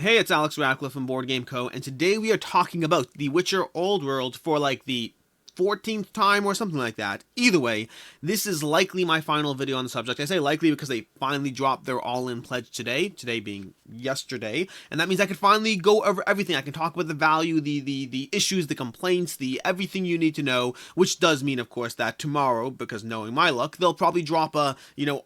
Hey, it's Alex Radcliffe from Board Game Co., and today we are talking about The Witcher Old World for like the 14th time or something like that. Either way, this is likely my final video on the subject. I say likely because they finally dropped their all-in pledge today being yesterday, and that means I can finally go over everything. I can talk about the value, the issues, the complaints, the everything you need to know, which does mean, of course, that tomorrow, because knowing my luck, they'll probably drop a,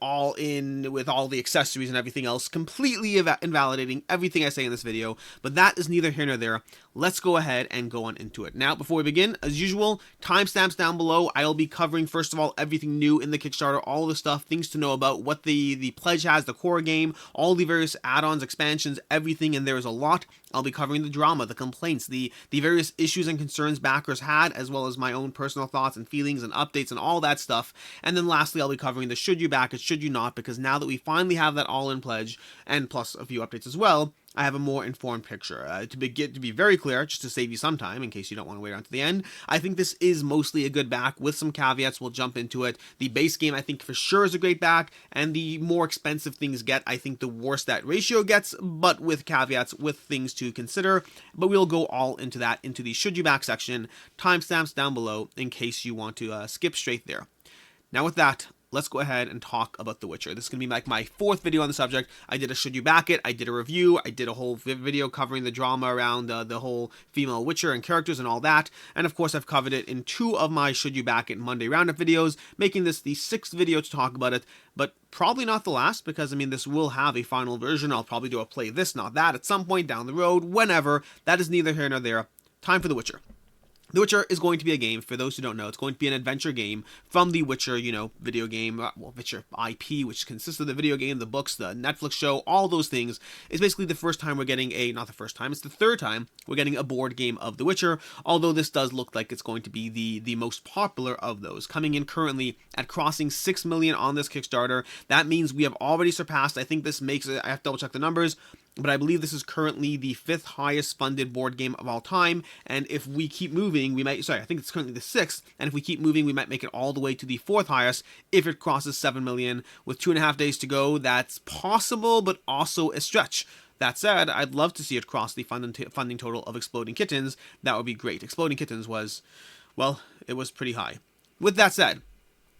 all in with all the accessories and everything else, completely invalidating everything I say in this video, but that is neither here nor there. Let's go ahead and go on into it. Now, before we begin, as usual, timestamps down below. I'll be covering, first of all, everything new in the Kickstarter, all the stuff, things to know about, what the pledge has, the core game, all the various add-ons, expansions, everything, and there is a lot. I'll be covering the drama, the complaints, the various issues and concerns backers had, as well as my own personal thoughts and feelings and updates and all that stuff. And then lastly, I'll be covering the should you back it, should you not, because now that we finally have that all-in pledge, and plus a few updates as well, I have a more informed picture. To be very clear, just to save you some time, in case you don't want to wait on to the end, I think this is mostly a good back, with some caveats. We'll jump into it. The base game, I think, for sure is a great back, and the more expensive things get, I think the worse that ratio gets, but with caveats, with things to consider. But we'll go all into that, into the should you back section, timestamps down below, in case you want to skip straight there. Now with that, let's go ahead and talk about The Witcher. This is going to be like my fourth video on the subject. I did a should you back it, I did a review, I did a whole video covering the drama around the whole female Witcher and characters and all that, and of course I've covered it in two of my should you back it Monday roundup videos, making this the sixth video to talk about it, but probably not the last, because I mean this will have a final version. I'll probably do a play this, not that, at some point down the road, whenever. That is neither here nor there. Time for The Witcher. The Witcher is going to be a game, for those who don't know, it's going to be an adventure game from the Witcher, video game, Witcher IP, which consists of the video game, the books, the Netflix show, all those things. It's basically the first time we're getting not the first time, it's the third time we're getting a board game of The Witcher, although this does look like it's going to be the most popular of those, coming in currently at crossing 6 million on this Kickstarter. That means we have already surpassed, I think this makes it, I have to double check the numbers, but I believe this is currently the 5th highest funded board game of all time, and if we keep moving, we might, I think it's currently the 6th, and if we keep moving, we might make it all the way to the 4th highest if it crosses 7 million. With 2.5 days to go, that's possible, but also a stretch. That said, I'd love to see it cross the funding total of Exploding Kittens. That would be great. Exploding Kittens was, well, it was pretty high. With that said,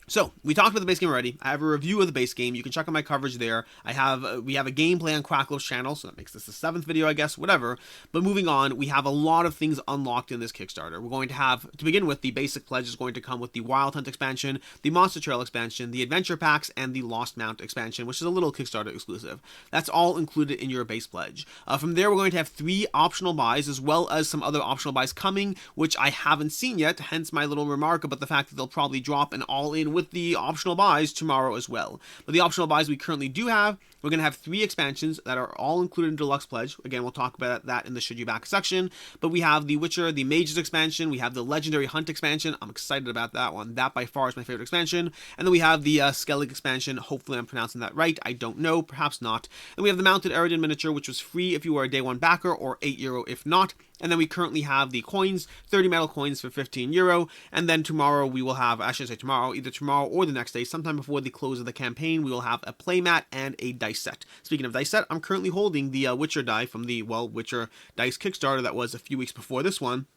so, we talked about the base game already. I have a review of the base game. You can check out my coverage there. We have a gameplay on Quacklow's channel, so that makes this the 7th video, I guess, whatever. But moving on, we have a lot of things unlocked in this Kickstarter. We're going to have, to begin with, the basic pledge is going to come with the Wild Hunt expansion, the Monster Trail expansion, the Adventure Packs, and the Lost Mount expansion, which is a little Kickstarter exclusive. That's all included in your base pledge. From there, we're going to have 3 optional buys, as well as some other optional buys coming, which I haven't seen yet, hence my little remark about the fact that they'll probably drop an all-in with the optional buys tomorrow as well. But the optional buys we currently do have, we're going to have 3 expansions that are all included in Deluxe Pledge. Again, we'll talk about that in the Should You Back section. But we have the Witcher, the Mages expansion. We have the Legendary Hunt expansion. I'm excited about that one. That by far is my favorite expansion. And then we have the Skellige Expansion. Hopefully I'm pronouncing that right. I don't know. Perhaps not. And we have the Mounted Eridan miniature, which was free if you were a day 1 backer, or €8 if not. And then we currently have the coins, 30 metal coins for €15. And then tomorrow we will have, I should say tomorrow, either tomorrow or the next day, sometime before the close of the campaign, we will have a playmat and a dice set. Speaking of dice set, I'm currently holding the Witcher die from the, Witcher Dice Kickstarter that was a few weeks before this one.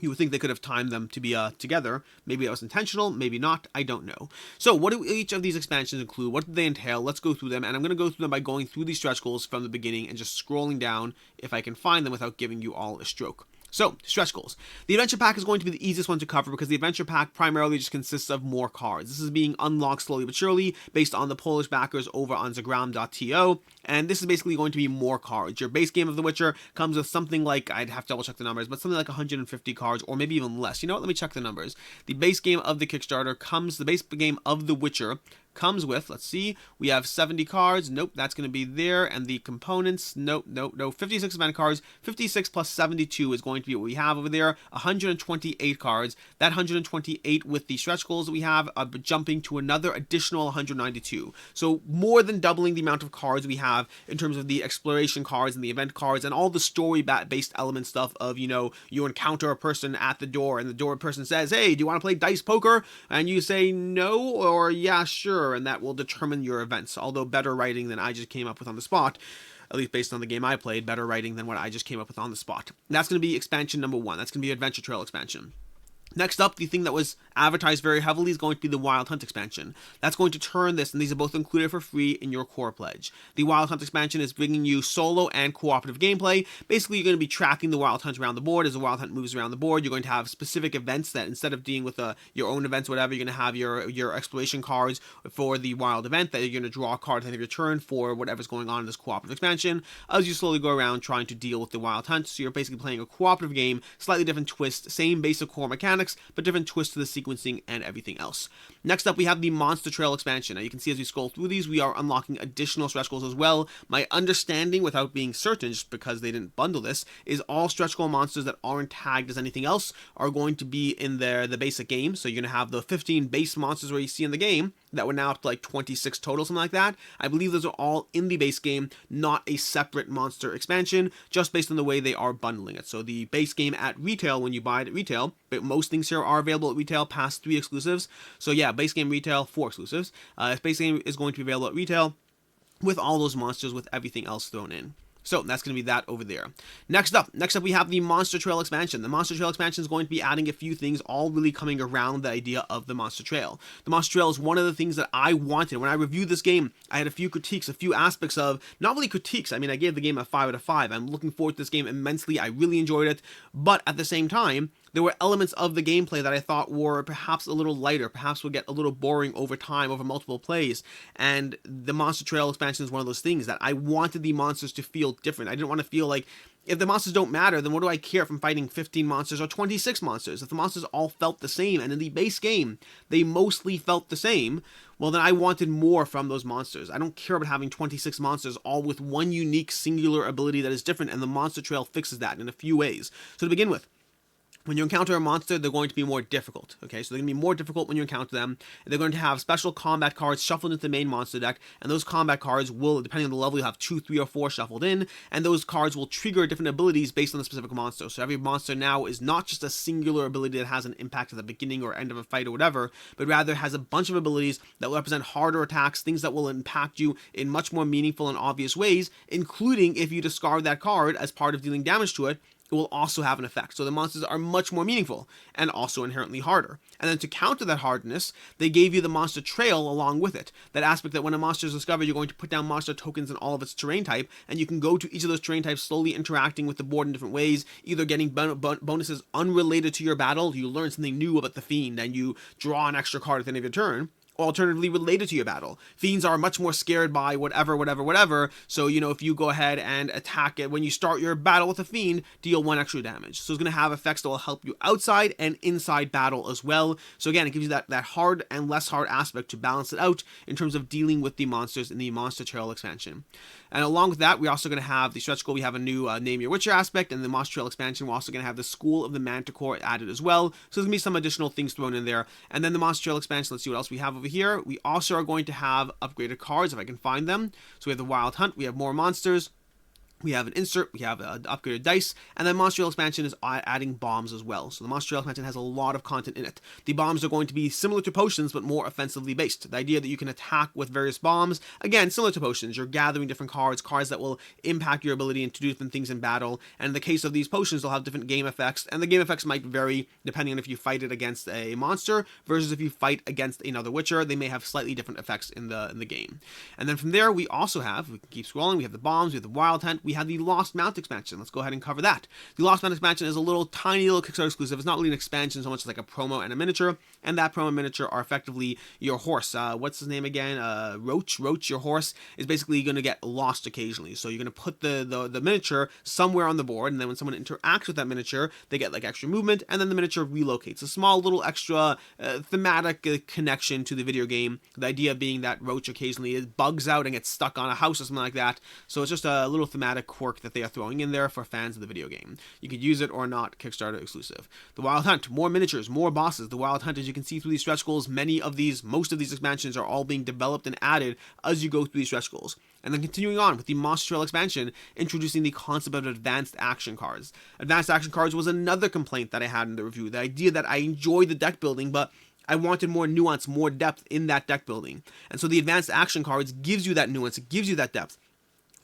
You would think they could have timed them to be together. Maybe that was intentional, maybe not, I don't know. So what do each of these expansions include? What do they entail? Let's go through them, and I'm going to go through them by going through these stretch goals from the beginning and just scrolling down if I can find them without giving you all a stroke. So, stretch goals. The Adventure Pack is going to be the easiest one to cover because the Adventure Pack primarily just consists of more cards. This is being unlocked slowly but surely based on the Polish backers over on Zagram.to, and this is basically going to be more cards. Your base game of The Witcher comes with something like, I'd have to double check the numbers, but something like 150 cards, or maybe even less. You know what, let me check the numbers. The base game of the Kickstarter the base game of The Witcher comes with, let's see, we have 70 cards, nope, that's going to be there, and the components, nope, 56 event cards, 56 plus 72 is going to be what we have over there, 128 cards, that 128 with the stretch goals that we have, jumping to another additional 192, so more than doubling the amount of cards we have in terms of the exploration cards and the event cards, and all the story-based element stuff of, you encounter a person at the door, and the door person says, hey, do you want to play dice poker? And you say no, or yeah, sure, and that will determine your events, although better writing than I just came up with on the spot. at least based on the game I played, better writing than what I just came up with on the spot. And that's going to be expansion number 1. That's going to be Adventure Trail expansion. Next up, the thing that was advertised very heavily is going to be the Wild Hunt expansion. That's going to turn this, and these are both included for free in your core pledge. The Wild Hunt expansion is bringing you solo and cooperative gameplay. Basically, you're going to be tracking the Wild Hunt around the board. As the Wild Hunt moves around the board, you're going to have specific events that instead of dealing with your own events or whatever, you're going to have your exploration cards for the wild event that you're going to draw a card at the end of your turn for whatever's going on in this cooperative expansion as you slowly go around trying to deal with the Wild Hunt. So you're basically playing a cooperative game, slightly different twist, same basic core mechanics, but different twist to the sequencing and everything else. Next up, we have the Monster Trail expansion. Now you can see as we scroll through these, we are unlocking additional stretch goals as well. My understanding, without being certain, just because they didn't bundle this, is all stretch goal monsters that aren't tagged as anything else are going to be in the basic game. So you're going to have the 15 base monsters where you see in the game that were now up to like 26 total, something like that. I believe those are all in the base game, not a separate monster expansion, just based on the way they are bundling it. So the base game at retail, when you buy it at retail, but most things here are available at retail past 3 exclusives. So yeah, base game retail, 4 exclusives. Base game is going to be available at retail with all those monsters with everything else thrown in. So that's going to be that over there. Next up we have the Monster Trail expansion. The Monster Trail expansion is going to be adding a few things, all really coming around the idea of the Monster Trail. The Monster Trail is one of the things that I wanted. When I reviewed this game, I had a few critiques, a few aspects of, not really critiques, I mean, I gave the game a 5 out of 5. I'm looking forward to this game immensely. I really enjoyed it. But at the same time, there were elements of the gameplay that I thought were perhaps a little lighter, perhaps would get a little boring over time, over multiple plays. And the Monster Trail expansion is one of those things that I wanted the monsters to feel different. I didn't want to feel like, if the monsters don't matter, then what do I care if I'm fighting 15 monsters or 26 monsters? If the monsters all felt the same, and in the base game, they mostly felt the same, well then I wanted more from those monsters. I don't care about having 26 monsters all with one unique singular ability that is different, and the Monster Trail fixes that in a few ways. So to begin with, when you encounter a monster, they're going to be more difficult, okay? So they're going to be more difficult when you encounter them. They're going to have special combat cards shuffled into the main monster deck, and those combat cards will, depending on the level, you'll have 2, 3, or 4 shuffled in, and those cards will trigger different abilities based on the specific monster. So every monster now is not just a singular ability that has an impact at the beginning or end of a fight or whatever, but rather has a bunch of abilities that will represent harder attacks, things that will impact you in much more meaningful and obvious ways, including if you discard that card as part of dealing damage to it, it will also have an effect. So the monsters are much more meaningful and also inherently harder. And then to counter that hardness, they gave you the Monster Trail along with it. That aspect that when a monster is discovered, you're going to put down monster tokens in all of its terrain type, and you can go to each of those terrain types slowly interacting with the board in different ways, either getting bonuses unrelated to your battle, you learn something new about the fiend, and you draw an extra card at the end of your turn, alternatively related to your battle. Fiends are much more scared by whatever, so, you know, if you go ahead and attack it when you start your battle with a fiend, deal 1 extra damage. So it's going to have effects that will help you outside and inside battle as well. So again, it gives you that hard and less hard aspect to balance it out in terms of dealing with the monsters in the Monster Trail expansion. And along with that, we're also going to have the stretch goal. We have a new Name Your Witcher aspect, and the Monster Trail expansion, we're also going to have the School of the Manticore added as well. So there's going to be some additional things thrown in there. And then the Monster Trail expansion, let's see what else we have over here. We also are going to have upgraded cards, if I can find them. So we have the Wild Hunt, we have more monsters, we have an insert, we have upgraded dice, and then Monster Trail expansion is adding bombs as well. So the Monster Trail expansion has a lot of content in it. The bombs are going to be similar to potions, but more offensively based. The idea that you can attack with various bombs, again, similar to potions. You're gathering different cards that will impact your ability to do different things in battle. And in the case of these potions, they'll have different game effects, and the game effects might vary depending on if you fight it against a monster versus if you fight against another Witcher. They may have slightly different effects in the game. And then from there, we also have, we can keep scrolling, we have the bombs, we have the Wild Hunt, we have the Lost Mount expansion. Let's go ahead and cover that. The Lost Mount expansion is a little tiny little Kickstarter exclusive. It's not really an expansion so much as like a promo and a miniature, and that promo and miniature are effectively your horse. What's his name again? Roach, your horse, is basically going to get lost occasionally. So you're going to put the miniature somewhere on the board, and then when someone interacts with that miniature, they get like extra movement, and then the miniature relocates. A small little extra thematic connection to the video game. The idea being that Roach occasionally bugs out and gets stuck on a house or something like that. So it's just a little thematic quirk that they are throwing in there for fans of the video game. You could use it or not, Kickstarter exclusive. The Wild Hunt, more miniatures, more bosses. The Wild Hunt, as you can see through these stretch goals, most of these expansions are all being developed and added as you go through these stretch goals. And then continuing on with the Monster Trail expansion, introducing the concept of advanced action cards. Advanced action cards was another complaint that I had in the review. The idea that I enjoyed the deck building, but I wanted more nuance, more depth in that deck building. And so the advanced action cards gives you that nuance, it gives you that depth.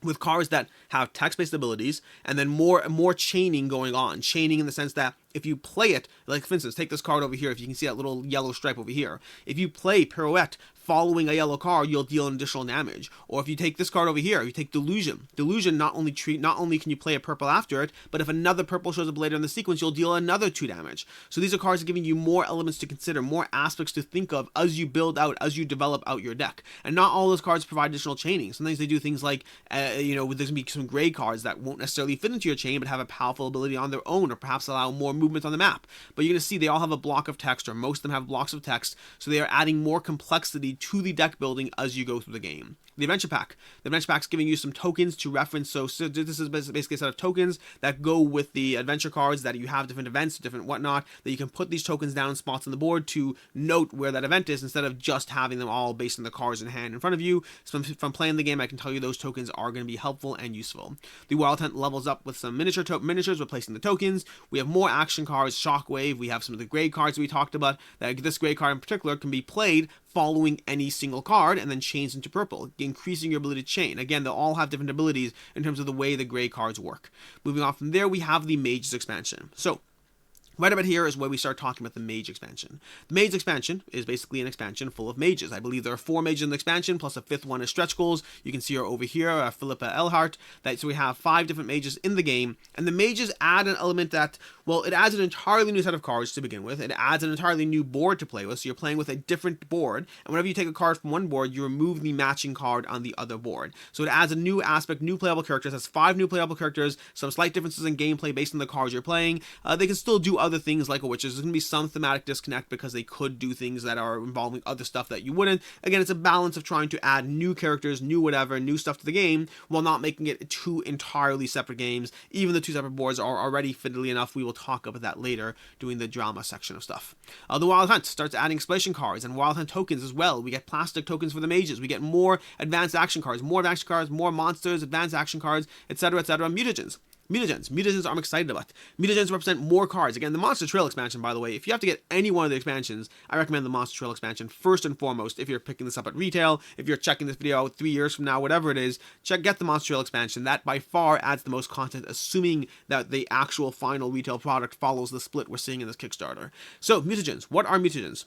with cards that have text-based abilities, and then more chaining going on. Chaining in the sense that if you play it, like for instance, take this card over here, if you can see that little yellow stripe over here. If you play Pirouette following a yellow card, you'll deal an additional damage. Or if you take this card over here, you take Delusion. Delusion not only can you play a purple after it, but if another purple shows up later in the sequence, you'll deal another 2 damage. So these are cards giving you more elements to consider, more aspects to think of as you build out, as you develop out your deck. And not all those cards provide additional chaining. Sometimes they do things like, there's going to be some gray cards that won't necessarily fit into your chain, but have a powerful ability on their own, or perhaps allow more movement on the map. But you're going to see they all have a block of text, or most of them have blocks of text, so they are adding more complexity to the deck building as you go through the game. The Adventure Pack. The Adventure Pack's giving you some tokens to reference. So this is basically a set of tokens that go with the adventure cards, that you have different events, different whatnot, that you can put these tokens down in spots on the board to note where that event is, instead of just having them all based on the cards in hand in front of you. So from playing the game, I can tell you those tokens are going to be helpful and useful. The Wild Hunt levels up with some miniatures replacing the tokens. We have more action cards, Shockwave. We have some of the gray cards we talked about. This gray card in particular can be played following any single card and then changed into purple, increasing your ability to chain. Again, they'll all have different abilities in terms of the way the gray cards work. Moving on from there, we have the Mage's Expansion. So right about here is where we start talking about the Mage Expansion. The Mage Expansion is basically an expansion full of mages. I believe there are 4 mages in the expansion, plus a 5th one is stretch goals. You can see her over here, Philippa Elhart. So we have 5 different mages in the game, and the mages add an element that, well, it adds an entirely new set of cards to begin with. It adds an entirely new board to play with, so you're playing with a different board, and whenever you take a card from one board, you remove the matching card on the other board. So it adds a new aspect, new playable characters. That's 5 new playable characters, some slight differences in gameplay based on the cards you're playing. They can still do other things like a Witches. There's going to be some thematic disconnect because they could do things that are involving other stuff that you wouldn't. Again, it's a balance of trying to add new characters, new whatever, new stuff to the game, while not making it 2 entirely separate games. Even the 2 separate boards are already fiddly enough. We will talk about that later, doing the drama section of stuff. The Wild Hunt starts adding exploration cards and Wild Hunt tokens as well. We get plastic tokens for the mages. We get more advanced action cards, more monsters, advanced action cards, etc., etc. Mutagens. Mutagens I'm excited about. Mutagens represent more cards. Again, the Monster Trail expansion, by the way, if you have to get any one of the expansions, I recommend the Monster Trail expansion first and foremost. If you're picking this up at retail, if you're checking this video out 3 years from now, whatever it is, get the Monster Trail expansion. That by far adds the most content, assuming that the actual final retail product follows the split we're seeing in this Kickstarter. So, mutagens. What are mutagens?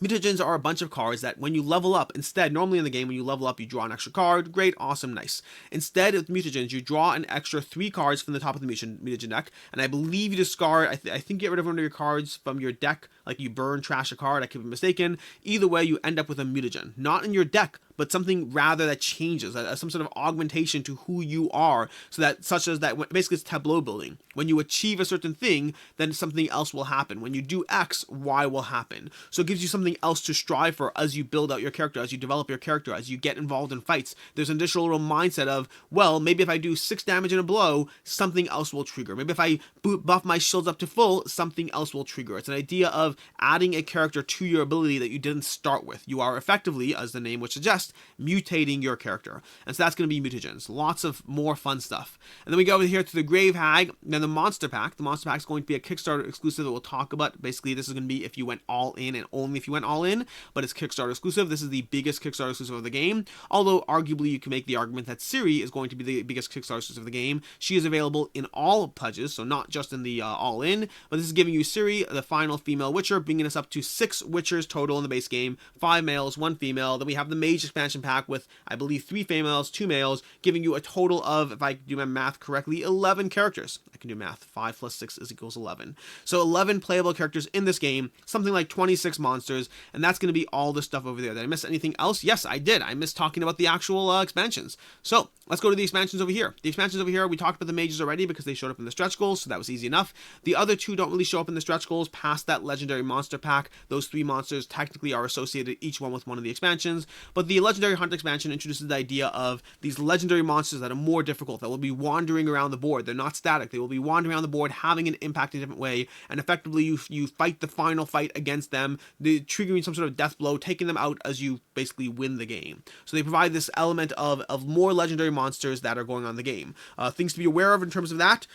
Mutagens are a bunch of cards that when you level up, instead, normally in the game, when you level up, you draw an extra card. Great, awesome, nice. Instead of mutagens, you draw an extra 3 cards from the top of the mutagen deck, and I believe you discard, I think you get rid of one of your cards from your deck, like you burn, trash a card, I could be mistaken. Either way, you end up with a mutagen. Not in your deck, but something rather that changes, some sort of augmentation to who you are, such as that basically it's tableau building. When you achieve a certain thing, then something else will happen. When you do X, Y will happen. So it gives you something else to strive for as you build out your character, as you develop your character, as you get involved in fights. There's an additional little mindset of, well, maybe if I do 6 damage in a blow, something else will trigger. Maybe if I buff my shields up to full, something else will trigger. It's an idea of adding a character to your ability that you didn't start with. You are effectively, as the name would suggest, mutating your character. And so that's going to be mutagens. Lots of more fun stuff. And then we go over here to the Grave Hag, then the Monster Pack. The Monster Pack is going to be a Kickstarter exclusive that we'll talk about. Basically, this is going to be if you went all in and only if you went all in, but it's Kickstarter exclusive. This is the biggest Kickstarter exclusive of the game, although arguably you can make the argument that Ciri is going to be the biggest Kickstarter exclusive of the game. She is available in all pledges, so not just in the all in, but this is giving you Ciri, the final female Witcher, bringing us up to 6 Witchers total in the base game, 5 males, 1 female. Then we have the Mage expansion pack with, I believe, 3 females, 2 males, giving you a total of, if I do my math correctly, 11 characters. I can do math. 5 plus 6 is equals 11. So 11 playable characters in this game, something like 26 monsters, and that's going to be all the stuff over there. Did I miss anything else? Yes, I did. I missed talking about the actual expansions. So let's go to the expansions over here. The expansions over here, we talked about the mages already because they showed up in the stretch goals, so that was easy enough. The other 2 don't really show up in the stretch goals past that legendary monster pack. Those 3 monsters technically are associated, each one with one of the expansions, but the legendary hunt expansion introduces the idea of these legendary monsters that are more difficult, that will be wandering around the board. They're not static. They will be wandering around the board, having an impact in a different way, and effectively you fight the final fight against them, triggering some sort of death blow, taking them out as you basically win the game. So they provide this element of more legendary monsters that are going on in the game. Things to be aware of in terms of that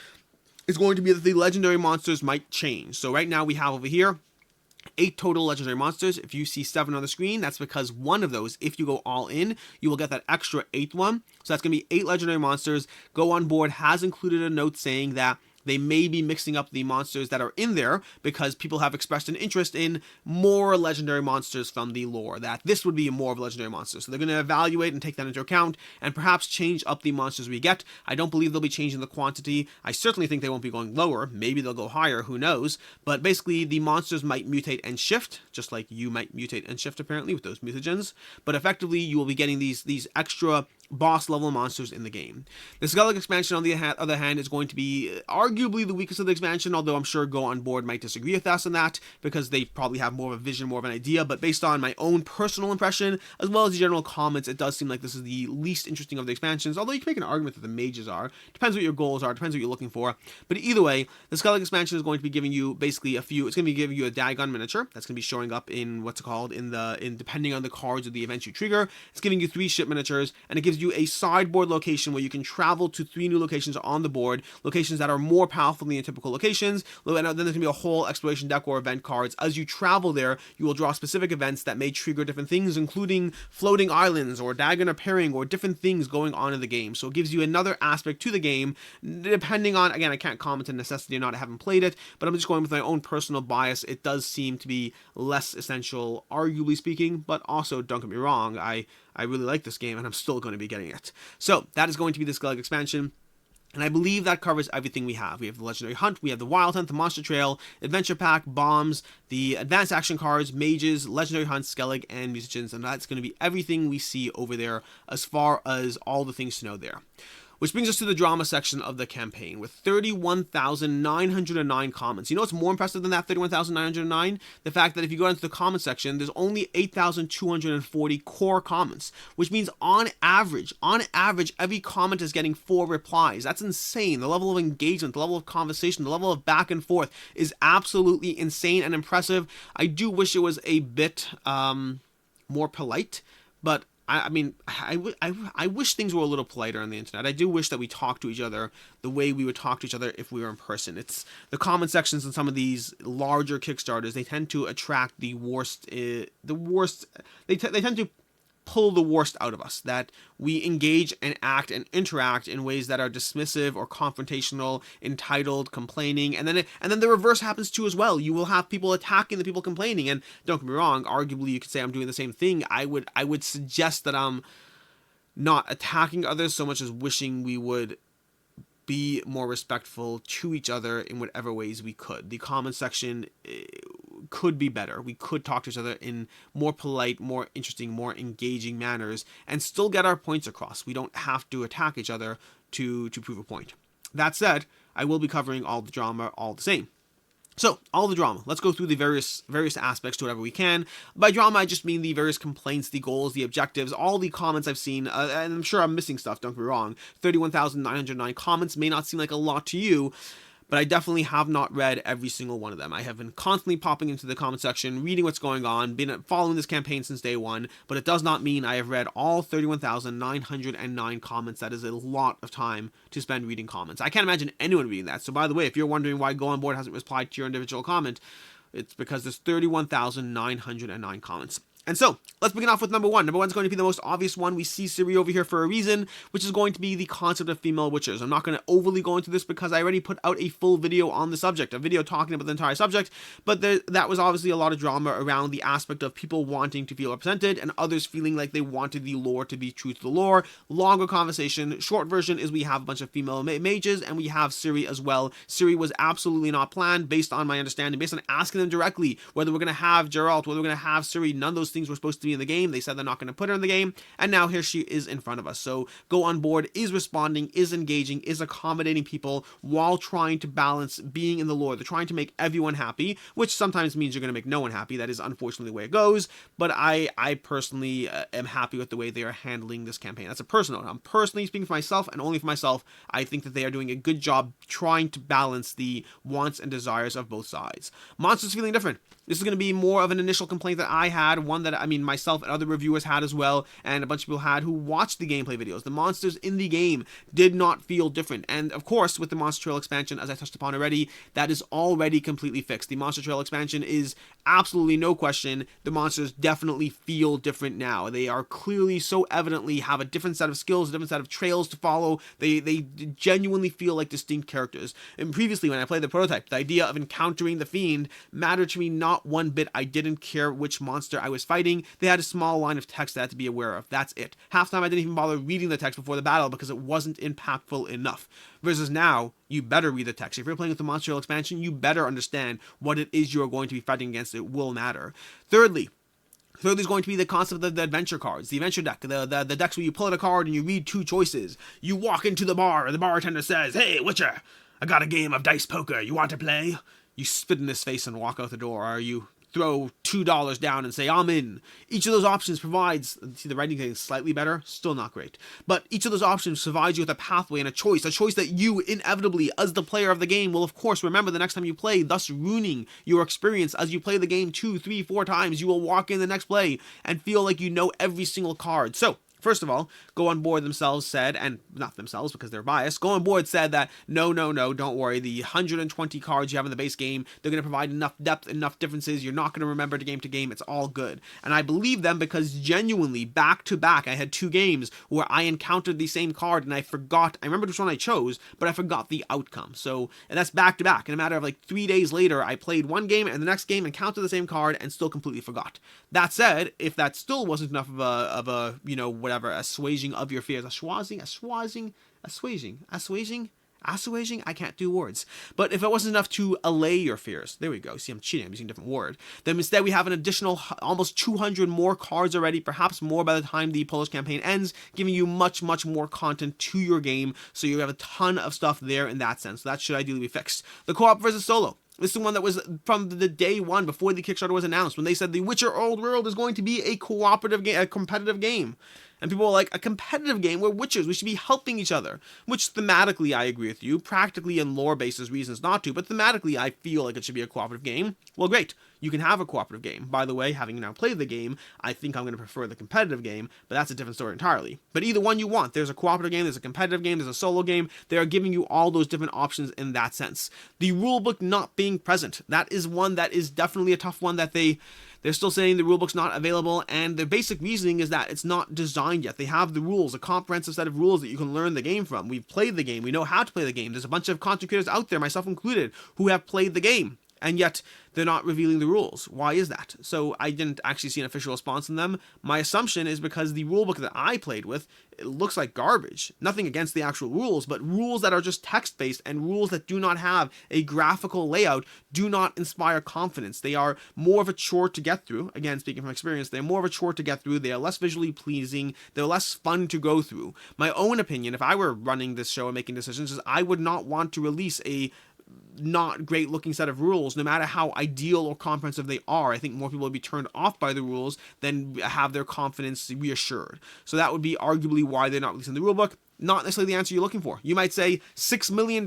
is going to be that the legendary monsters might change. So right now we have over here 8 total legendary monsters. If you see 7 on the screen, that's because one of those, if you go all in, you will get that extra 8th one. So that's going to be 8 legendary monsters. GoOnBoard has included a note saying that they may be mixing up the monsters that are in there because people have expressed an interest in more legendary monsters from the lore, that this would be more of a legendary monster. So they're going to evaluate and take that into account and perhaps change up the monsters we get. I don't believe they'll be changing the quantity. I certainly think they won't be going lower. Maybe they'll go higher, who knows. But basically the monsters might mutate and shift, just like you might mutate and shift apparently with those mutagens. But effectively you will be getting these extra boss level monsters in the game. The Skellige Expansion, on the other hand, is going to be arguably the weakest of the expansion, although I'm sure GoOnBoard might disagree with us on that because they probably have more of a vision, more of an idea. But based on my own personal impression as well as the general comments, it does seem like this is the least interesting of the expansions, although you can make an argument that the mages are. Depends what your goals are, depends what you're looking for. But either way, the Skellige Expansion is going to be giving you basically it's going to be giving you a Dagon miniature that's going to be showing up in what's it called in depending on the cards or the events you trigger. It's giving you 3 ship miniatures, and it gives you a sideboard location where you can travel to 3 new locations on the board, locations that are more powerful than your typical locations. And then there's going to be a whole exploration deck or event cards. As you travel there, you will draw specific events that may trigger different things, including floating islands or Dagon appearing or different things going on in the game. So it gives you another aspect to the game, depending on, again, I can't comment on necessity or not, I haven't played it, but I'm just going with my own personal bias. It does seem to be less essential, arguably speaking, but also, don't get me wrong, I really like this game and I'm still going to be getting it. So that is going to be the Skellige Expansion. And I believe that covers everything we have. We have the Legendary Hunt, we have the Wild Hunt, the Monster Trail, Adventure Pack, Bombs, the Advanced Action Cards, Mages, Legendary Hunt, Skellige, and Musicians. And that's going to be everything we see over there as far as all the things to know there. Which brings us to the drama section of the campaign with 31,909 comments. You know what's more impressive than that 31,909? The fact that if you go into the comment section, there's only 8,240 core comments, which means on average, every comment is getting 4 replies. That's insane. The level of engagement, the level of conversation, the level of back and forth is absolutely insane and impressive. I do wish it was a bit more polite, but I mean, I wish things were a little politer on the internet. I do wish that we talked to each other the way we would talk to each other if we were in person. It's the comment sections in some of these larger Kickstarters. They tend to attract the worst. They tend to pull the worst out of us, that we engage and act and interact in ways that are dismissive or confrontational, entitled, complaining, and then the reverse happens too as well. You will have people attacking the people complaining, and don't get me wrong, arguably you could say I'm doing the same thing. I would suggest that I'm not attacking others so much as wishing we would be more respectful to each other in whatever ways we could. The comment section could be better. We could talk to each other in more polite, more interesting, more engaging manners and still get our points across. We don't have to attack each other to prove a point. That said, I will be covering all the drama all the same. So, all the drama. Let's go through the various aspects to whatever we can. By drama, I just mean the various complaints, the goals, the objectives, all the comments I've seen, and I'm sure I'm missing stuff, don't get me wrong. 31,909 comments may not seem like a lot to you, but I definitely have not read every single one of them. I have been constantly popping into the comment section, reading what's going on, been following this campaign since day one, but it does not mean I have read all 31,909 comments. That is a lot of time to spend reading comments. I can't imagine anyone reading that. So by the way, if you're wondering why GoOnBoard hasn't replied to your individual comment, it's because there's 31,909 comments. And so, let's begin off with number 1. Number 1 is going to be the most obvious one. We see Ciri over here for a reason, which is going to be the concept of female witchers. I'm not going to overly go into this because I already put out a full video on the subject, a video talking about the entire subject, but that was obviously a lot of drama around the aspect of people wanting to feel represented and others feeling like they wanted the lore to be true to the lore. Longer conversation. Short version is we have a bunch of female mages, and we have Ciri as well. Ciri was absolutely not planned, based on my understanding, based on asking them directly whether we're going to have Geralt, whether we're going to have Ciri. None of those things were supposed to be in the game. They said they're not going to put her in the game, and now here she is in front of us. So GoOnBoard is responding, is engaging, is accommodating people while trying to balance being in the lore. They're trying to make everyone happy, which sometimes means you're going to make no one happy. That is unfortunately the way it goes, but I personally am happy with the way they are handling this campaign. That's a personal note. I'm personally speaking for myself and only for myself. I think that they are doing a good job trying to balance the wants and desires of both sides. Monsters feeling different. This is going to be more of an initial complaint that I had, one that, I mean, myself and other reviewers had as well, and a bunch of people had who watched the gameplay videos. The monsters in the game did not feel different. And of course, with the Monster Trail expansion, as I touched upon already, that is already completely fixed. The Monster Trail expansion is absolutely no question. The monsters definitely feel different now. They are clearly, so evidently, have a different set of skills, a different set of trails to follow. They genuinely feel like distinct characters. And previously, when I played the prototype, the idea of encountering the Fiend mattered to me not one bit. I didn't care which monster I was fighting. They had a small line of text that I had to be aware of. That's it. Half the time I didn't even bother reading the text before the battle because it wasn't impactful enough. Versus now, you better read the text. If you're playing with the Monster Trail expansion, you better understand what it is you're going to be fighting against. It will matter. Thirdly is going to be the concept of the adventure cards, the adventure deck, the decks where you pull out a card and you read two choices. You walk into the bar and the bartender says, "Hey, Witcher, I got a game of dice poker. You want to play?" You spit in his face and walk out the door, or you throw $2 down and say, "I'm in." Each of those options provides, see the writing getting slightly better, still not great, but each of those options provides you with a pathway and a choice that you inevitably, as the player of the game, will of course remember the next time you play, thus ruining your experience. As you play the game 2, 3, 4 times, you will walk in the next play and feel like you know every single card. So, first of all, GoOnBoard themselves said, and not themselves because they're biased, GoOnBoard said that no, don't worry, the 120 cards you have in the base game, they're going to provide enough depth, enough differences, you're not going to remember to game, it's all good. And I believe them because genuinely, back to back, I had 2 games where I encountered the same card and I remembered which one I chose, but I forgot the outcome. So, and that's back to back. In a matter of like 3 days later, I played one game and the next game encountered the same card and still completely forgot. That said, if that still wasn't enough of a you know, whatever, assuaging of your fears, assuaging, I can't do words. But if it wasn't enough to allay your fears, there we go. See, I'm cheating, I'm using a different word. Then instead we have an additional almost 200 more cards already, perhaps more by the time the Polish campaign ends, giving you much more content to your game. So you have a ton of stuff there in that sense. So that should ideally be fixed. The co-op versus solo. This is the one that was from the day one before the Kickstarter was announced, when they said the Witcher Old World is going to be a cooperative game, a competitive game. And people were like, a competitive game? We're witchers, we should be helping each other. Which thematically I agree with you, practically and lore basis reasons not to, but thematically I feel like it should be a cooperative game. Well, great. You can have a cooperative game. By the way, having now played the game, I think I'm going to prefer the competitive game, but that's a different story entirely. But either one you want. There's a cooperative game, there's a competitive game, there's a solo game. They are giving you all those different options in that sense. The rulebook not being present, that is one that is definitely a tough one that they're still saying the rulebook's not available, and their basic reasoning is that it's not designed yet. They have the rules, a comprehensive set of rules that you can learn the game from. We've played the game, we know how to play the game. There's a bunch of content creators out there, myself included, who have played the game, and yet they're not revealing the rules. Why is that? So I didn't actually see an official response from them. My assumption is because the rulebook that I played with, it looks like garbage. Nothing against the actual rules, but rules that are just text-based and rules that do not have a graphical layout do not inspire confidence. They are more of a chore to get through. Again, speaking from experience, they're more of a chore to get through. They are less visually pleasing. They're less fun to go through. My own opinion, if I were running this show and making decisions, is I would not want to release a not great looking set of rules, no matter how ideal or comprehensive they are. I think more people would be turned off by the rules than have their confidence reassured. So that would be arguably why they're not releasing the rulebook. Not necessarily the answer you're looking for. You might say $6 million,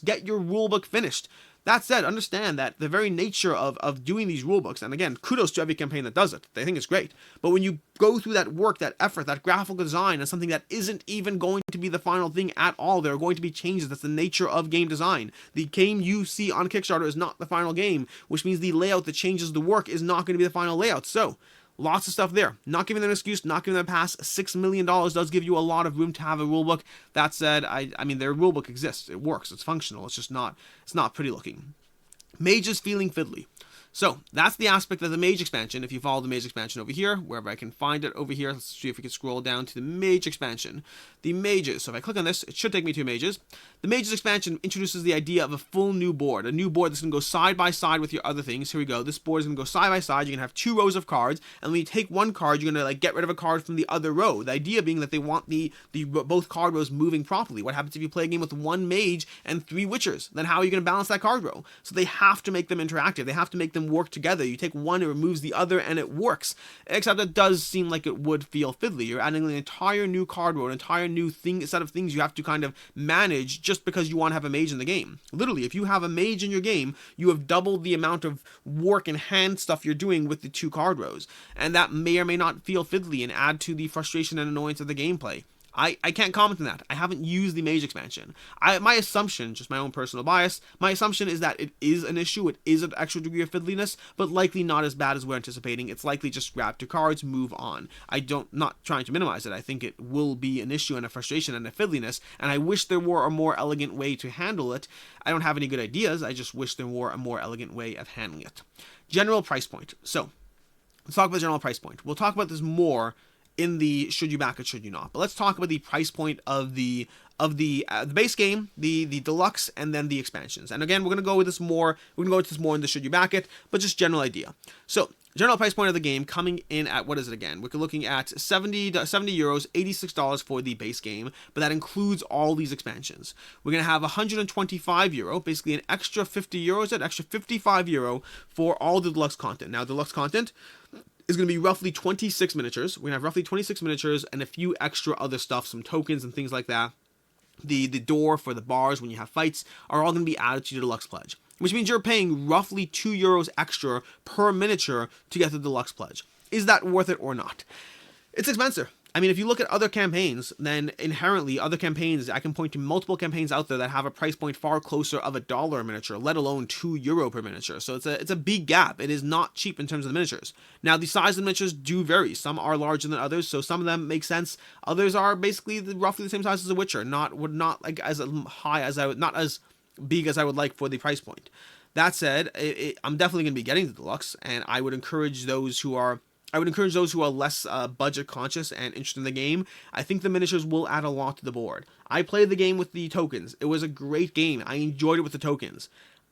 get your rulebook finished. That said, understand that the very nature of doing these rulebooks, and again, kudos to every campaign that does it. They think it's great. But when you go through that work, that effort, that graphical design, and something that isn't even going to be the final thing at all, there are going to be changes. That's the nature of game design. The game you see on Kickstarter is not the final game, which means the layout that changes the work is not going to be the final layout. So, lots of stuff there. Not giving them an excuse, not giving them a pass. $6 million does give you a lot of room to have a rulebook. That said, I mean, their rulebook exists. It works. It's functional. It's just not pretty looking. Mages feeling fiddly. So, that's the aspect of the Mage expansion. If you follow the Mage expansion over here, wherever I can find it over here, let's see if we can scroll down to the Mage expansion. The Mages. So if I click on this, it should take me to Mages. The Mages expansion introduces the idea of a full new board. A new board that's going to go side by side with your other things. Here we go. This board is going to go side by side. You're going to have 2 rows of cards. And when you take one card, you're going to like get rid of a card from the other row. The idea being that they want the both card rows moving properly. What happens if you play a game with 1 Mage and 3 Witchers? Then how are you going to balance that card row? So they have to make them interactive. They have to make them work together. You take one, it removes the other, and it works. Except it does seem like it would feel fiddly. You're adding an entire new card row, an entire new set of things you have to kind of manage just because you want to have a mage in the game. Literally, if you have a mage in your game, you have doubled the amount of work and hand stuff you're doing with the 2 card rows, and that may or may not feel fiddly and add to the frustration and annoyance of the gameplay. I can't comment on that. I haven't used the mage expansion. My assumption, just my own personal bias, my assumption is that it is an issue, it is an extra degree of fiddliness, but likely not as bad as we're anticipating. It's likely just grab 2 cards, move on. Not trying to minimize it. I think it will be an issue and a frustration and a fiddliness, and I wish there were a more elegant way to handle it. I don't have any good ideas, I just wish there were a more elegant way of handling it. General price point. So, let's talk about the general price point. We'll talk about this more in the should you back it, should you not. But let's talk about the price point of the base game, the deluxe, and then the expansions. And again, we're going to go with this more. We're going to go into this more in the should you back it, but just general idea. So, general price point of the game coming in at, what is it again? We're looking at 70 euros, $86 for the base game, but that includes all these expansions. We're going to have 125 euro, basically an extra 50 euros, an extra 55 euro for all the deluxe content. Now, deluxe content is going to be roughly 26 miniatures. We're going to have roughly 26 miniatures and a few extra other stuff, some tokens and things like that. The door for the bars when you have fights are all going to be added to your deluxe pledge, which means you're paying roughly 2 euros extra per miniature to get the deluxe pledge. Is that worth it or not? It's expensive. I mean, if you look at other campaigns, then inherently other campaigns, I can point to multiple campaigns out there that have a price point far closer of $1 a miniature, let alone €2 per miniature. So it's a big gap. It is not cheap in terms of the miniatures. Now, the size of the miniatures do vary. Some are larger than others, so some of them make sense. Others are basically roughly the same size as a Witcher, not like as high as not as big as I would like for the price point. That said, I'm definitely going to be getting the deluxe, and I would encourage those who are less budget conscious and interested in the game. I think the miniatures will add a lot to the board. I played the game with the tokens. It was a great game. I enjoyed it with the tokens.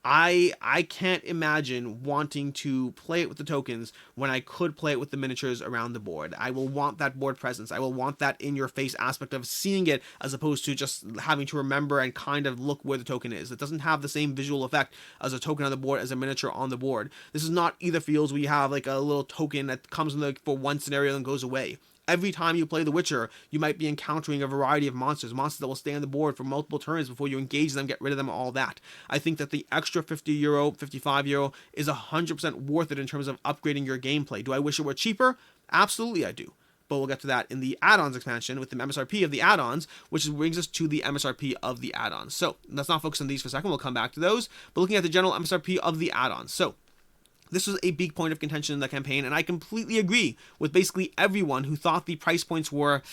I can't imagine wanting to play it with the tokens when I could play it with the miniatures around the board. I will want that board presence. I will want that in-your-face aspect of seeing it as opposed to just having to remember and kind of look where the token is. It doesn't have the same visual effect as a token on the board as a miniature on the board. This is not either Fields where you have like a little token that comes in for one scenario and goes away. Every time you play The Witcher, you might be encountering a variety of monsters that will stay on the board for multiple turns before you engage them, get rid of them, all that. I think that the extra €50, €55 is 100% worth it in terms of upgrading your gameplay. Do I wish it were cheaper? Absolutely I do. But we'll get to that in the add-ons expansion with the MSRP of the add-ons, which brings us to the MSRP of the add-ons. So let's not focus on these for a second. We'll come back to those. But looking at the general MSRP of the add-ons. So this was a big point of contention in the campaign, and I completely agree with basically everyone who thought the price points were,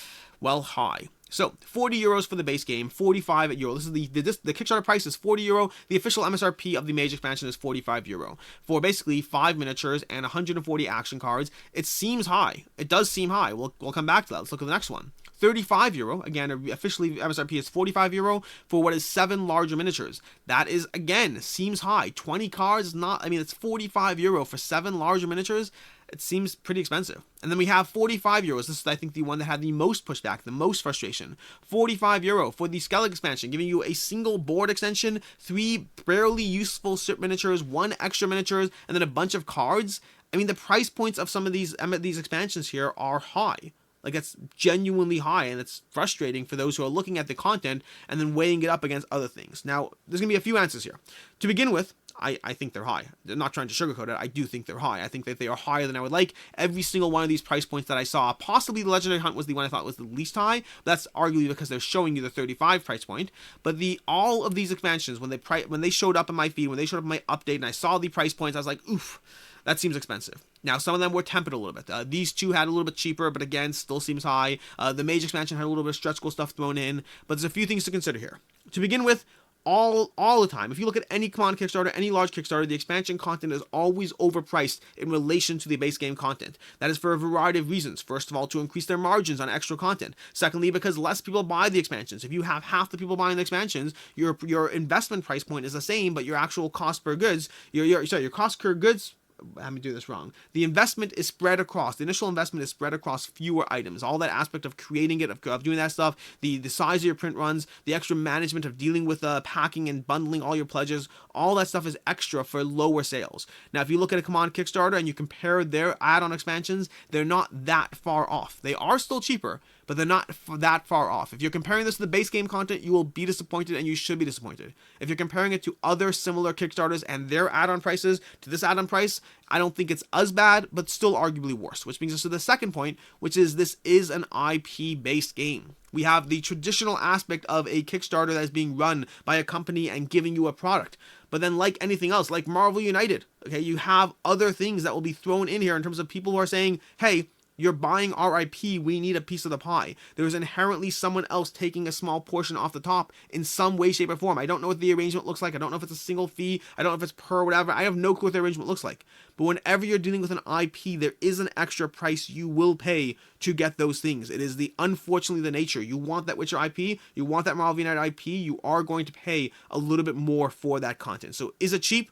well, high. So, €40 for the base game, €45. This is the Kickstarter price is €40. The official MSRP of the Mage expansion is €45 for basically 5 miniatures and 140 action cards. It seems high. It does seem high. We'll come back to that. Let's look at the next one. €35. Again, officially MSRP is €45 for what is 7 larger miniatures. That is, again, seems high. 20 cards is not, I mean, it's €45 for 7 larger miniatures. It seems pretty expensive. And then we have €45. This is, I think, the one that had the most pushback, the most frustration. €45 for the Skellige Expansion, giving you a single board extension, 3 barely useful strip miniatures, 1 extra miniatures, and then a bunch of cards. I mean, the price points of some of these expansions here are high. Like, that's genuinely high, and it's frustrating for those who are looking at the content and then weighing it up against other things. Now, there's going to be a few answers here. To begin with, I think they're high. I'm not trying to sugarcoat it. I do think they're high. I think that they are higher than I would like. Every single one of these price points that I saw, possibly the Legendary Hunt was the one I thought was the least high. But that's arguably because they're showing you the 35 price point. But all of these expansions, when they showed up in my feed, when they showed up in my update, and I saw the price points, I was like, oof, that seems expensive. Now, some of them were tempered a little bit. These two had a little bit cheaper, but again, still seems high. The Mage expansion had a little bit of stretch goal stuff thrown in. But there's a few things to consider here. To begin with, all the time, if you look at any common Kickstarter, any large Kickstarter, the expansion content is always overpriced in relation to the base game content. That is for a variety of reasons. First of all, to increase their margins on extra content. Secondly, because less people buy the expansions. If you have half the people buying the expansions, your investment price point is the same, but your actual cost per goods, your cost per goods. Let me do this wrong. The investment is spread across. The initial investment is spread across fewer items. All that aspect of creating it, of doing that stuff, the size of your print runs, the extra management of dealing with packing and bundling all your pledges, all that stuff is extra for lower sales. Now, if you look at a common Kickstarter and you compare their add-on expansions, they're not that far off. They are still cheaper, but they're not that far off. If you're comparing this to the base game content, you will be disappointed, and you should be disappointed. If you're comparing it to other similar Kickstarters and their add-on prices to this add-on price, I don't think it's as bad, but still arguably worse. Which brings us to the second point, which is this is an IP-based game. We have the traditional aspect of a Kickstarter that is being run by a company and giving you a product. But then, like anything else, like Marvel United, okay, you have other things that will be thrown in here in terms of people who are saying, hey, you're buying our IP, we need a piece of the pie. There's inherently someone else taking a small portion off the top in some way, shape, or form. I don't know what the arrangement looks like. I don't know if it's a single fee. I don't know if it's per whatever. I have no clue what the arrangement looks like. But whenever you're dealing with an IP, there is an extra price you will pay to get those things. It is unfortunately the nature. You want that Witcher IP, you want that Marvel United IP, you are going to pay a little bit more for that content. So is it cheap?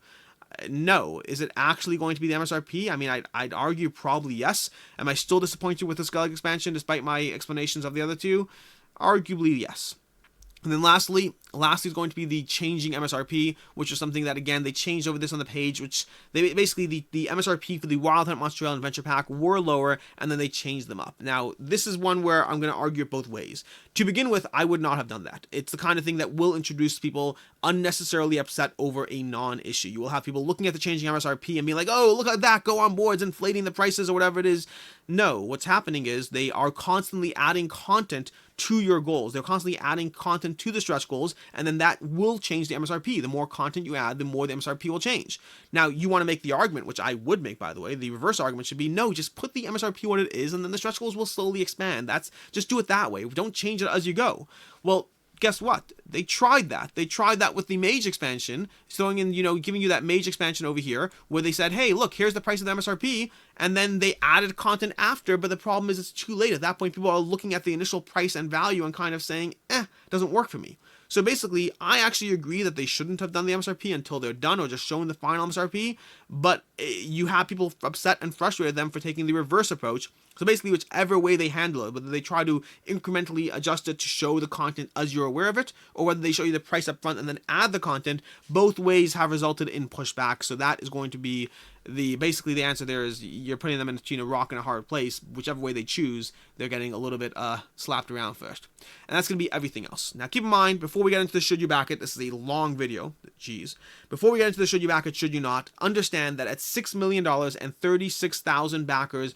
No. Is it actually going to be the MSRP? I mean, I'd argue probably yes. Am I still disappointed with the Skellige Expansion despite my explanations of the other two? Arguably yes. And then lastly is going to be the changing MSRP, which is something that, again, they changed over this on the page, which they basically, the MSRP for the Wild Hunt Montreal Adventure Pack were lower, and then they changed them up. Now, this is one where I'm going to argue it both ways. To begin with, I would not have done that. It's the kind of thing that will introduce people unnecessarily upset over a non-issue. You will have people looking at the changing MSRP and being like, oh, look at that, GoOnBoard's inflating the prices or whatever it is. No, what's happening is they are constantly adding content to your goals. They're constantly adding content to the stretch goals, and then that will change the MSRP. The more content you add, the more the MSRP will change. Now, you want to make the argument, which I would make, by the way, the reverse argument should be, no, just put the MSRP what it is, and then the stretch goals will slowly expand. Just do it that way. Don't change it as you go. Well, guess what? They tried that. They tried that with the Mage expansion, throwing in, giving you that Mage expansion over here, where they said, hey, look, here's the price of the MSRP, and then they added content after, but the problem is it's too late. At that point, people are looking at the initial price and value and kind of saying, doesn't work for me. So basically, I actually agree that they shouldn't have done the MSRP until they're done or just showing the final MSRP, but you have people upset and frustrated them for taking the reverse approach. So basically, whichever way they handle it, whether they try to incrementally adjust it to show the content as you're aware of it, or whether they show you the price up front and then add the content, both ways have resulted in pushback. So that is going to be basically the answer there is you're putting them in between a rock and a hard place. Whichever way they choose, they're getting a little bit slapped around first. And that's going to be everything else. Now keep in mind, before we get into the should you back it, this is a long video, before we get into the should you back it, should you not, understand that at $6 million and 36,000 backers,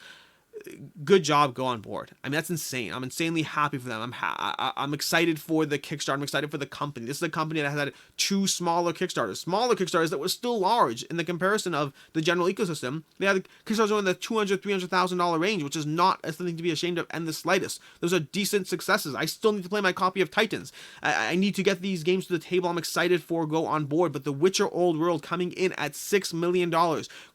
good job, GoOnBoard. I mean, that's insane. I'm insanely happy for them. I'm excited for the Kickstarter. I'm excited for the company. This is a company that has had two smaller Kickstarters that were still large in the comparison of the general ecosystem. They had Kickstarters in the $200,000, $300,000 range, which is not something to be ashamed of in the slightest. Those are decent successes. I still need to play my copy of Titans. I need to get these games to the table. I'm excited for GoOnBoard, but The Witcher Old World coming in at $6 million,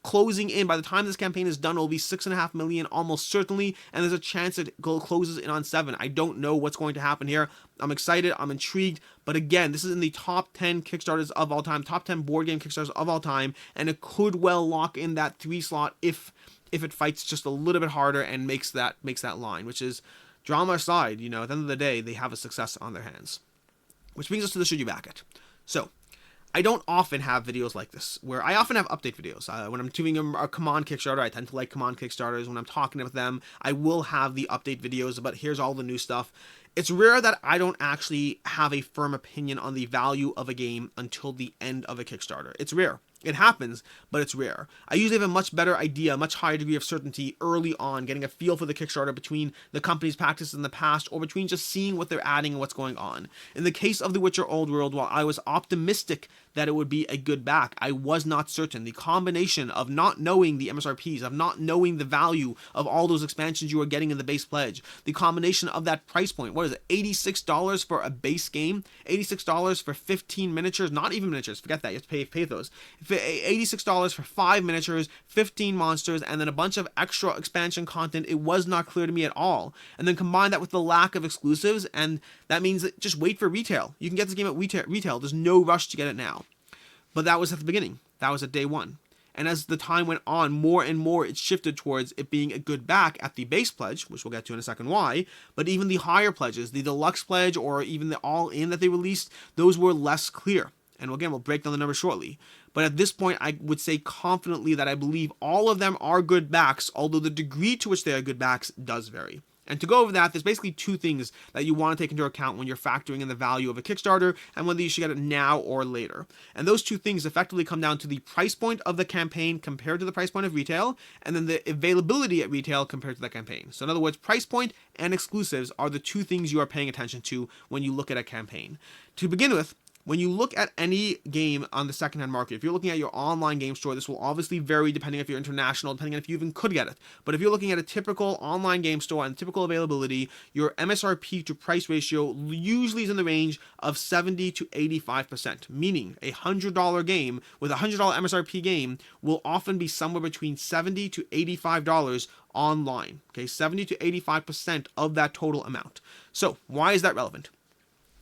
closing in, by the time this campaign is done, it will be $6.5 million almost certainly, and there's a chance it closes in on 7. I don't know what's going to happen here. I'm excited, I'm intrigued, but again, this is in the top 10 Kickstarters of all time, top 10 board game Kickstarters of all time, and it could well lock in that 3 slot if it fights just a little bit harder and makes that line, which is, drama aside, at the end of the day, they have a success on their hands. Which brings us to the should you back it. So, I don't often have videos like this, where I often have update videos. When I'm doing a Command Kickstarter, I tend to like Command Kickstarters. When I'm talking with them, I will have the update videos about here's all the new stuff. It's rare that I don't actually have a firm opinion on the value of a game until the end of a Kickstarter. It's rare. It happens, but it's rare. I usually have a much better idea, a much higher degree of certainty early on, getting a feel for the Kickstarter between the company's practices in the past or between just seeing what they're adding and what's going on. In the case of The Witcher Old World, while I was optimistic that it would be a good back, I was not certain. The combination of not knowing the MSRPs, of not knowing the value of all those expansions you are getting in the base pledge, the combination of that price point, what is it, $86 for a base game, $86 for 15 miniatures, not even miniatures, forget that, you have to pay those, $86 for 5 miniatures, 15 monsters, and then a bunch of extra expansion content. It was not clear to me at all. And then combine that with the lack of exclusives, and that means that just wait for retail. You can get this game at retail. There's no rush to get it now. But that was at the beginning. That was at day 1. And as the time went on, more and more it shifted towards it being a good back at the base pledge, which we'll get to in a second why, but even the higher pledges, the deluxe pledge or even the all-in that they released, those were less clear. And again, we'll break down the numbers shortly. But at this point, I would say confidently that I believe all of them are good backs, although the degree to which they are good backs does vary. And to go over that, there's basically two things that you want to take into account when you're factoring in the value of a Kickstarter and whether you should get it now or later. And those two things effectively come down to the price point of the campaign compared to the price point of retail, and then the availability at retail compared to the campaign. So in other words, price point and exclusives are the two things you are paying attention to when you look at a campaign. To begin with, when you look at any game on the secondhand market, if you're looking at your online game store, this will obviously vary depending if you're international, depending on if you even could get it. But if you're looking at a typical online game store and typical availability, your MSRP to price ratio usually is in the range of 70 to 85%, meaning a $100 game with a $100 MSRP game will often be somewhere between $70 to $85 online. Okay, 70 to 85% of that total amount. So why is that relevant?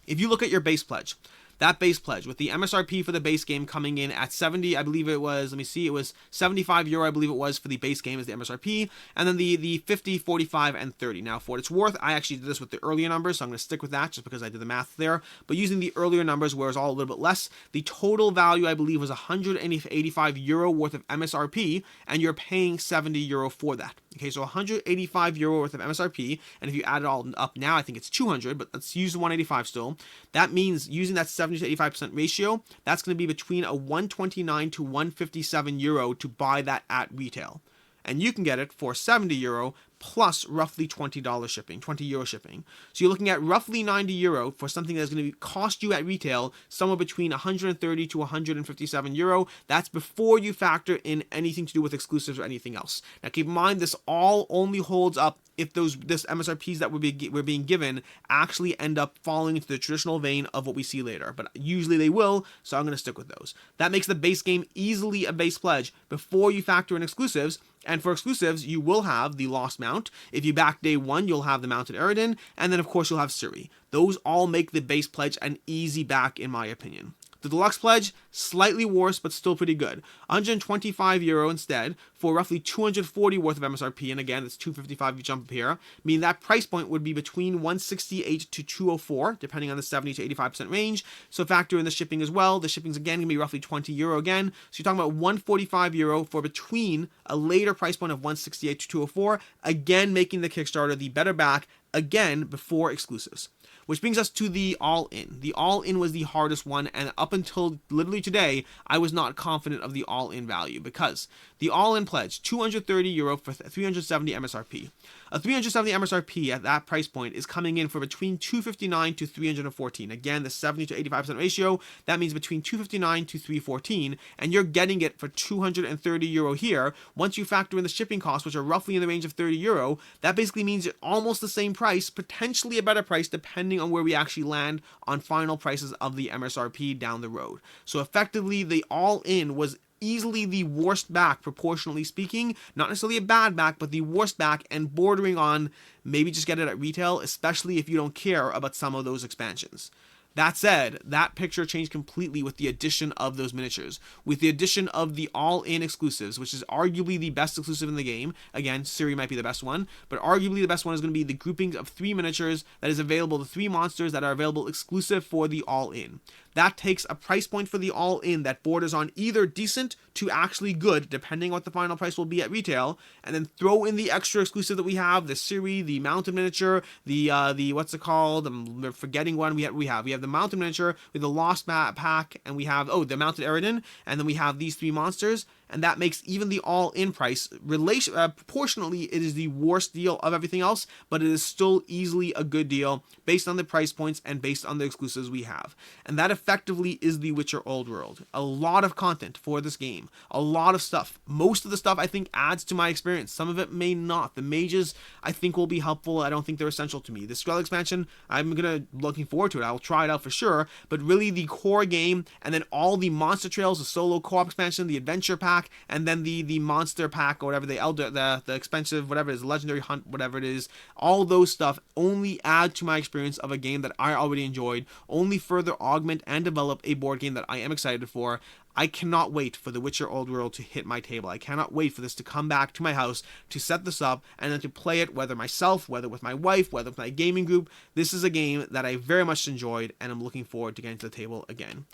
If you look at your base pledge, that base pledge with the MSRP for the base game coming in at 70, I believe it was, let me see, it was 75 euro, I believe it was, for the base game as the MSRP, and then the 50, 45, and 30. Now, for what it's worth, I actually did this with the earlier numbers, so I'm going to stick with that just because I did the math there, but using the earlier numbers where it's all a little bit less, the total value, I believe, was 185 euro worth of MSRP, and you're paying 70 euro for that. Okay, so 185 euro worth of MSRP, and if you add it all up now, I think it's 200, but let's use the 185 still. That means using that 70 to 85% ratio, that's going to be between a 129 to 157 euro to buy that at retail. And you can get it for 70 euro plus roughly $20 shipping, 20 euro shipping. So you're looking at roughly 90 euro for something that's going to cost you at retail somewhere between 130 to 157 euro. That's before you factor in anything to do with exclusives or anything else. Now keep in mind, this all only holds up if this MSRPs that we're being given actually end up falling into the traditional vein of what we see later. But usually they will, so I'm going to stick with those. That makes the base game easily a base pledge before you factor in exclusives. And for exclusives, you will have the Lost Mount. If you back day one, you'll have the Mounted Eridan, and then of course you'll have Siri. Those all make the base pledge an easy back in my opinion. The deluxe pledge, slightly worse, but still pretty good. 125 euro instead for roughly 240 worth of MSRP, and again, it's 255 if you jump up here, meaning that price point would be between 168 to 204, depending on the 70 to 85% range. So factor in the shipping as well. The shipping's again going to be roughly 20 euro again. So you're talking about 145 euro for between a later price point of 168 to 204, again making the Kickstarter the better back, again before exclusives. Which brings us to the all-in. The all-in was the hardest one, and up until literally today, I was not confident of the all-in value because the all-in pledge, 230 euro for 370 MSRP. A 370 MSRP at that price point is coming in for between 259 to 314. Again, the 70 to 85% ratio, that means between 259 to 314, and you're getting it for 230 euro here. Once you factor in the shipping costs, which are roughly in the range of 30 euro, that basically means it's almost the same price, potentially a better price, depending on where we actually land on final prices of the MSRP down the road. So effectively, the all-in was easily the worst back, proportionally speaking. Not necessarily a bad back, but the worst back, and bordering on maybe just get it at retail, especially if you don't care about some of those expansions. That said, that picture changed completely with the addition of those miniatures. With the addition of the all-in exclusives, which is arguably the best exclusive in the game. Again, Siri might be the best one, but arguably the best one is going to be the groupings of 3 miniatures that is available, the 3 monsters that are available exclusive for the all-in. That takes a price point for the all-in that borders on either decent to actually good, depending on what the final price will be at retail, and then throw in the extra exclusive that we have, the Siri, the mounted miniature, the what's it called? I'm forgetting one. We have the mounted miniature with the Lost Map pack, and we have the mounted Eridan, and then we have these 3 monsters. And that makes even the all-in price, proportionally, it is the worst deal of everything else, but it is still easily a good deal based on the price points and based on the exclusives we have. And that effectively is the Witcher Old World. A lot of content for this game, a lot of stuff. Most of the stuff I think adds to my experience. Some of it may not. The mages I think will be helpful. I don't think they're essential to me. The Skellige Expansion, I'm looking forward to it. I'll try it out for sure. But really the core game, and then all the monster trails, the solo co-op expansion, the adventure pack, and then the monster pack or whatever, the expensive, whatever it is, legendary hunt, whatever it is, all those stuff only add to my experience of a game that I already enjoyed, only further augment and develop a board game that I am excited for. I cannot wait for The Witcher Old World to hit my table. I cannot wait for this to come back to my house, to set this up, and then to play it, whether myself, whether with my wife, whether with my gaming group. This is a game that I very much enjoyed, and I'm looking forward to getting to the table again.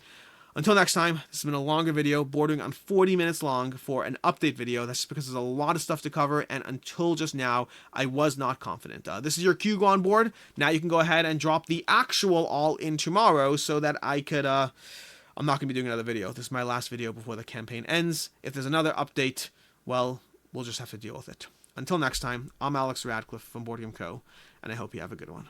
Until next time, this has been a longer video, bordering on 40 minutes long for an update video. That's just because there's a lot of stuff to cover, and until just now, I was not confident. This is your GoOnBoard. Now you can go ahead and drop the actual all in tomorrow so that I could, I'm not going to be doing another video. This is my last video before the campaign ends. If there's another update, well, we'll just have to deal with it. Until next time, I'm Alex Radcliffe from Board Game Co., and I hope you have a good one.